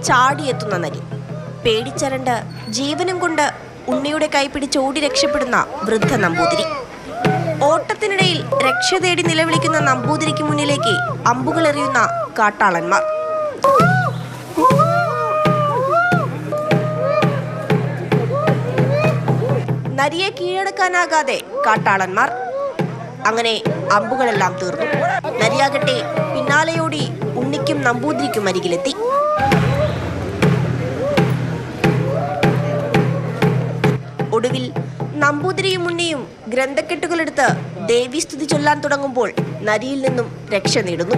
ചാടിയെത്തുന്ന നരി. പേടിച്ചരണ്ട് ജീവനും കൊണ്ട് ഉണ്ണിയുടെ കൈപിടിച്ച് ഓടി രക്ഷപ്പെടുന്ന വൃദ്ധ നമ്പൂതിരി. ഓട്ടത്തിനിടയിൽ രക്ഷ തേടി നിലവിളിക്കുന്ന നമ്പൂതിരിക്ക് മുന്നിലേക്ക് അമ്പുകൾ എറിയുന്ന കാട്ടാളന്മാർ. നരിയെ കീഴടക്കാനാകാതെ കാട്ടാളന്മാർ. അങ്ങനെ അമ്പുകളെല്ലാം തീർന്നു. നരിയാകട്ടെ പിന്നാലെയോടി ഉണ്ണിക്കും നമ്പൂതിരിക്കും അരികിലെത്തി. ഒടുവിൽ നമ്പൂതിരിയും ഉണ്ണിയും ഗ്രന്ഥക്കെട്ടുകളെടുത്ത് ദേവീസ്തുതി ചൊല്ലാൻ തുടങ്ങുമ്പോൾ നരിയിൽ നിന്നും രക്ഷ നേടുന്നു.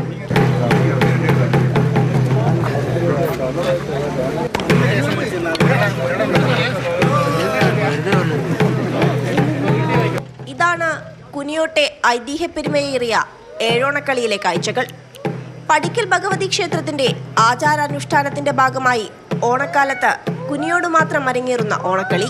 ഇതാണ് കുനിയോട്ടെ ഐതിഹ്യപ്പെരുമയേറിയ ഏഴോണക്കളിയിലെ കാഴ്ചകൾ. പടിക്കൽ ഭഗവതി ക്ഷേത്രത്തിന്റെ ആചാരാനുഷ്ഠാനത്തിന്റെ ഭാഗമായി ഓണക്കാലത്ത് കുനിയോട് മാത്രം അരങ്ങേറുന്ന ഓണക്കളി.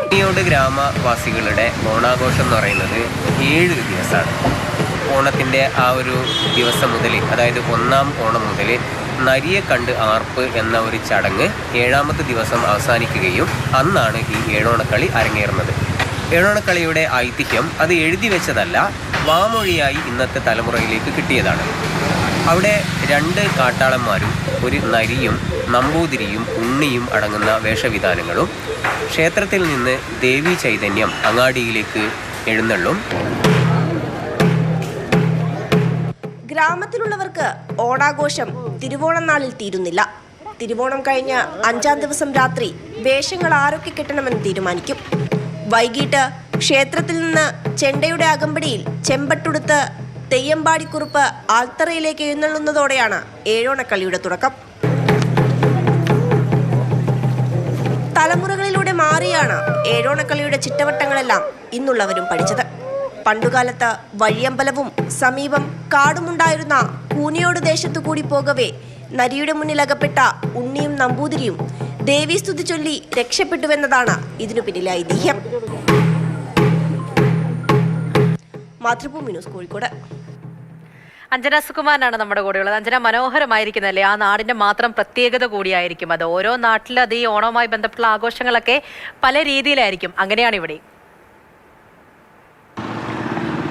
കുനിയോട് ഗ്രാമവാസികളുടെ ഓണാഘോഷം എന്ന് പറയുന്നത് 7 ദിവസമാണ്. ഓണത്തിൻ്റെ ആ ഒരു ദിവസം മുതൽ, അതായത് 1-ാം ഓണം മുതൽ നരിയെ കണ്ട് ആർപ്പ് എന്ന ഒരു ചടങ്ങ് 7-ാമത്തെ ദിവസം അവസാനിക്കുകയും അന്നാണ് ഈ ഏഴോണക്കളി അരങ്ങേറുന്നത്. ഏഴോണക്കളിയുടെ ഐതിഹ്യം അത് എഴുതി വെച്ചതല്ല, വാമൊഴിയായി ഇന്നത്തെ തലമുറയിലേക്ക് കിട്ടിയതാണ്. അവിടെ 2 കാട്ടാളന്മാരും ഒരു നരിയും നമ്പൂതിരിയും ഉണ്ണിയും അടങ്ങുന്ന വേഷവിധാനങ്ങളും ക്ഷേത്രത്തിൽ നിന്ന് ദേവീ ചൈതന്യം അങ്ങാടിയിലേക്ക് എഴുന്നള്ളും. ഗ്രാമത്തിലുള്ളവർക്ക് ഓണാഘോഷം തിരുവോണം നാളിൽ തീരുന്നില്ല. തിരുവോണം കഴിഞ്ഞ് 5-ാം ദിവസം രാത്രി വേഷങ്ങൾ ആരൊക്കെ കെട്ടണമെന്ന് തീരുമാനിക്കും. വൈകിട്ട് ക്ഷേത്രത്തിൽ നിന്ന് ചെണ്ടയുടെ അകമ്പടിയിൽ ചെമ്പട്ടുടുത്ത് തെയ്യമ്പാടിക്കുറുപ്പ് ആൽത്തറയിലേക്ക് എഴുന്നള്ളുന്നതോടെയാണ് ഏഴോണക്കളിയുടെ തുടക്കം. തലമുറകളിലൂടെ മാറിയാണ് ഏഴോണക്കളിയുടെ ചിട്ടവട്ടങ്ങളെല്ലാം ഇന്നുള്ളവരും പഠിച്ചത്. പണ്ടുകാലത്ത് വഴിയമ്പലവും സമീപം കാടുമുണ്ടായിരുന്ന കൂനിയോട് ദേശത്തു കൂടി പോകവേ നരിയുടെ മുന്നിലകപ്പെട്ട ഉണ്ണിയും നമ്പൂതിരിയും ദേവീസ്തുതി ചൊല്ലി രക്ഷപ്പെട്ടുവെന്നതാണ് ഇതിനു പിന്നിലെ ഐതിഹ്യം. മാതൃഭൂമി ന്യൂസ്, കോഴിക്കോട്. അഞ്ജന സുകുമാരനാണ് നമ്മുടെ കൂടെയുള്ളത്. അഞ്ജന, മനോഹരമായിരിക്കുന്നല്ലേ? ആ നാടിന്റെ മാത്രം പ്രത്യേകത കൂടിയായിരിക്കും അത്. ഓരോ നാട്ടിലും അത് ഈ ഓണവുമായി ബന്ധപ്പെട്ടുള്ള ആഘോഷങ്ങളൊക്കെ പല രീതിയിലായിരിക്കും. അങ്ങനെയാണ് ഇവിടെ.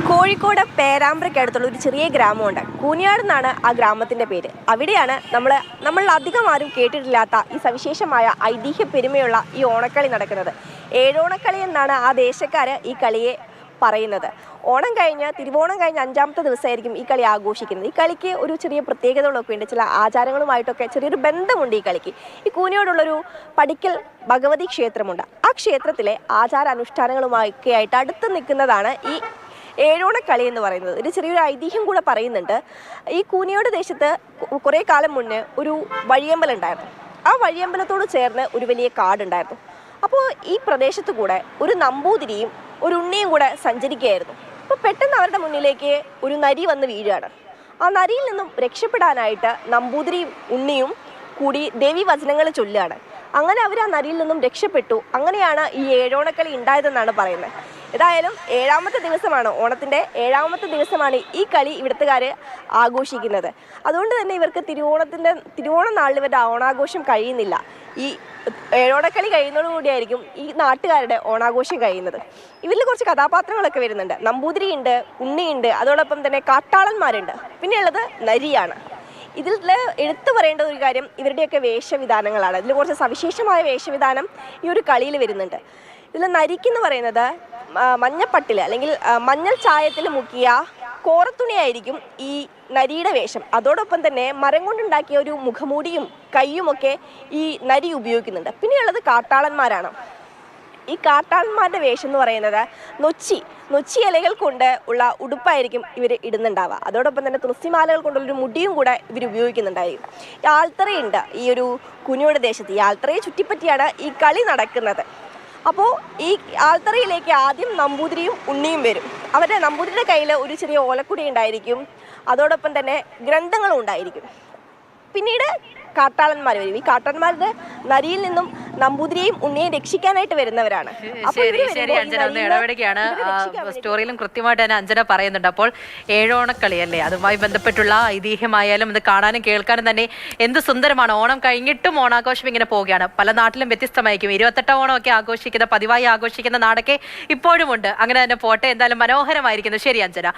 കോഴിക്കോട് പേരാമ്പ്രയ്ക്കടുത്തുള്ള ഒരു ചെറിയ ഗ്രാമമുണ്ട്. കൂനിയാട് എന്നാണ് ആ ഗ്രാമത്തിന്റെ പേര്. അവിടെയാണ് നമ്മൾ അധികം ആരും കേട്ടിട്ടില്ലാത്ത ഈ സവിശേഷമായ ഐതിഹ്യ പെരുമയുള്ള ഈ ഓണക്കളി നടക്കുന്നത്. ഏഴോണക്കളി എന്നാണ് ആ ദേശക്കാര് ഈ കളിയെ പറയുന്നത്. ഓണം കഴിഞ്ഞ് തിരുവോണം കഴിഞ്ഞ് 5-ാമത്തെ ദിവസമായിരിക്കും ഈ കളി ആഘോഷിക്കുന്നത്. ഈ കളിക്ക് ഒരു ചെറിയ പ്രത്യേകതകളൊക്കെ ഉണ്ട്. ചില ആചാരങ്ങളുമായിട്ടൊക്കെ ചെറിയൊരു ബന്ധമുണ്ട് ഈ കളിക്ക്. ഈ കൂനിയോടുള്ളൊരു പടിക്കൽ ഭഗവതി ക്ഷേത്രമുണ്ട്. ആ ക്ഷേത്രത്തിലെ ആചാരാനുഷ്ഠാനങ്ങളുമൊക്കെ ആയിട്ട് അടുത്ത് നിൽക്കുന്നതാണ് ഈ ഏഴോണക്കളി എന്ന് പറയുന്നത്. ഒരു ചെറിയൊരു ഐതിഹ്യം കൂടെ പറയുന്നുണ്ട്. ഈ കൂനിയോട് ദേശത്ത് കുറേ കാലം മുന്നേ ഒരു വഴിയമ്പലം ഉണ്ടായിരുന്നു. ആ വഴിയമ്പലത്തോട് ചേർന്ന് ഒരു വലിയ കാടുണ്ടായിരുന്നു. അപ്പോൾ ഈ പ്രദേശത്ത് കൂടെ ഒരു നമ്പൂതിരിയും ഒരു ഉണ്ണിയും കൂടെ സഞ്ചരിക്കുകയായിരുന്നു. അപ്പോൾ പെട്ടെന്ന് അവരുടെ മുന്നിലേക്ക് ഒരു നരി വന്ന് വീഴുകയാണ്. ആ നരിയിൽ നിന്നും രക്ഷപ്പെടാനായിട്ട് നമ്പൂതിരിയും ഉണ്ണിയും കൂടി ദേവി വചനങ്ങൾ ചൊല്ലുകയാണ്. അങ്ങനെ അവർ ആ നരിയിൽ നിന്നും രക്ഷപ്പെട്ടു. അങ്ങനെയാണ് ഈ ഏഴോണക്കളി ഉണ്ടായതെന്നാണ് പറയുന്നത്. ഏതായാലും 7-ാമത്തെ ദിവസമാണ്, ഓണത്തിൻ്റെ 7-ാമത്തെ ദിവസമാണ് ഈ കളി ഇവിടുത്തുകാർ ആഘോഷിക്കുന്നത്. അതുകൊണ്ട് തന്നെ ഇവർക്ക് തിരുവോണ നാളിൽ ഇവരുടെ ഓണാഘോഷം കഴിയുന്നില്ല. ഈ ഏഴോണക്കളി കഴിയുന്നതോടുകൂടിയായിരിക്കും ഈ നാട്ടുകാരുടെ ഓണാഘോഷം കഴിയുന്നത്. ഇവരിൽ കുറച്ച് കഥാപാത്രങ്ങളൊക്കെ വരുന്നുണ്ട്. നമ്പൂതിരിയുണ്ട്, ഉണ്ണിയുണ്ട്, അതോടൊപ്പം തന്നെ കാട്ടാളന്മാരുണ്ട്, പിന്നെ ഉള്ളത് നരിയാണ്. ഇതിൽ എടുത്തു പറയേണ്ട ഒരു കാര്യം ഇവരുടെയൊക്കെ വേഷവിധാനങ്ങളാണ്. ഇതിൽ കുറച്ച് സവിശേഷമായ വേഷവിധാനം ഈ ഒരു കളിയിൽ വരുന്നുണ്ട്. ഇതിൽ നരിക്കെന്ന് പറയുന്നത് മഞ്ഞപ്പട്ടിൽ അല്ലെങ്കിൽ മഞ്ഞൾ ചായത്തിൽ മുക്കിയ കോറത്തുണിയായിരിക്കും ഈ നരിയുടെ വേഷം. അതോടൊപ്പം തന്നെ മരം കൊണ്ടുണ്ടാക്കിയ ഒരു മുഖമൂടിയും കയ്യുമൊക്കെ ഈ നരി ഉപയോഗിക്കുന്നുണ്ട്. പിന്നെയുള്ളത് കാട്ടാളന്മാരാണ്. ഈ കാട്ടാളന്മാരുടെ വേഷം എന്ന് പറയുന്നത് നൊച്ചി ഇലകൾ കൊണ്ട് ഉള്ള ഉടുപ്പായിരിക്കും ഇവർ ഇടുന്നുണ്ടാവുക. അതോടൊപ്പം തന്നെ തുളസിമാലകൾ കൊണ്ടുള്ളൊരു മുടിയും കൂടെ ഇവർ ഉപയോഗിക്കുന്നുണ്ടായിരിക്കും. ഈ ആൽത്തറയുണ്ട് ഈ ഒരു കുനിയോട് ദേശത്ത്. ഈ ആൽത്തറയെ ചുറ്റിപ്പറ്റിയാണ് ഈ കളി നടക്കുന്നത്. അപ്പോൾ ഈ ആൽത്തറയിലേക്ക് ആദ്യം നമ്പൂതിരിയും ഉണ്ണിയും വരും. അവരുടെ നമ്പൂതിരിയുടെ കയ്യിൽ ഒരു ചെറിയ ഓലക്കുടി ഉണ്ടായിരിക്കും. അതോടൊപ്പം തന്നെ ഗ്രന്ഥങ്ങളും ഉണ്ടായിരിക്കും. പിന്നീട് കാട്ടാളന്മാർ വരും. ഈ കാട്ടാളന്മാരുടെ നരിയിൽ നിന്നും നമ്പൂതിരിയെയും ഉണ്ണിയെയും രക്ഷിക്കാനായിട്ട് വരുന്നവരാണ്. അപ്പോൾ ശരി ഇവര് ശരി വരുമ്പോൾ അഞ്ജന ഒന്ന് ഈ ഇടപെടുകയാണ്. ഇവരെ രക്ഷിക്കാൻ വേണ്ടി സ്റ്റോറിയിലും കൃത്യമായിട്ട് തന്നെ അഞ്ജന പറയുന്നുണ്ട്. അപ്പോൾ ഏഴോണക്കളി അല്ലേ, അതുമായി ബന്ധപ്പെട്ടുള്ള ഐതിഹ്യമായാലും ഇത് കാണാനും കേൾക്കാനും തന്നെ എന്ത് സുന്ദരമാണ്. ഓണം കഴിഞ്ഞിട്ടും ഓണാഘോഷം ഇങ്ങനെ പോവുകയാണ്. പല നാട്ടിലും വ്യത്യസ്തമായിരിക്കും. 28 ഓണമൊക്കെ ആഘോഷിക്കുന്ന, പതിവായി ആഘോഷിക്കുന്ന നാടൊക്കെ ഇപ്പോഴും ഉണ്ട്. അങ്ങനെ തന്നെ പോട്ടെ. എന്തായാലും മനോഹരമായിരിക്കുന്നു. ശരി അഞ്ജന.